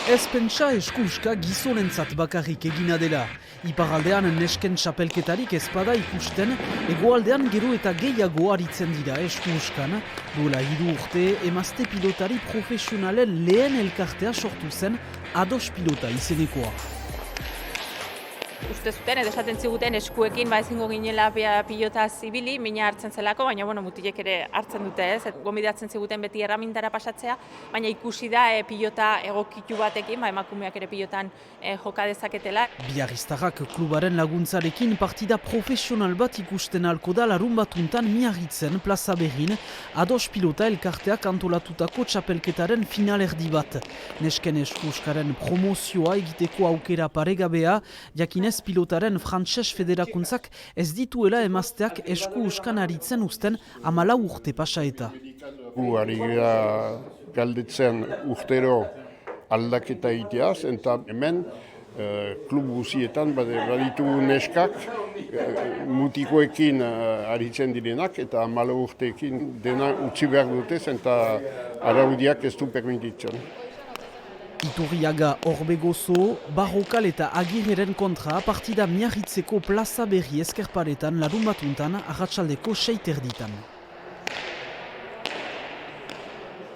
Ez pentsa eskuska gizonentzat bakarrik egina dela. Iparaldean nesken txapelketarik ezpada ikusten, hegoaldean gero eta gehiago aritzen dira eskuskan. Duela 3 urte, emazte pilotari profesionalen lehen elkartea sortu zen Ados Pilota izenekoa. Uste zuten, edo esaten ziguten eskuekin ezingo ginela pilota zibili, mina hartzen zelako, baina mutilek ere hartzen dute, ez? Gomidatzen ziguten beti erramintara pasatzea, baina ikusi da pilota egokitu batekin, emakumeak ere pilotan joka dezaketela. Biarriztarrak klubaren laguntzarekin partida profesional bat ikusten halko da larun batuntan Miarritzen plaza berrin Ados Pilota elkarteak antolatutako txapelketaren finalerdi bat. Nesken eskuskaren promozioa egiteko aukera paregabea, jakinez pilotaren frantses federakuntzak ez dituela emazteak eskuskan aritzen uzten 14 urte pasa eta. Gu ari gara galdetzen urtero aldaketa iteaz, eta hemen klub guzietan baditugu neskak mutikoekin aritzen direnak eta 14 urteekin dena utzi behar dutez eta araudiak ez du permititzen. Iturriaga Orbegozo, Barrokal eta Agirreren kontra partida Miarritzeko plaza berri eskerparetan larun batuntan arratsaldeko 6 erditan.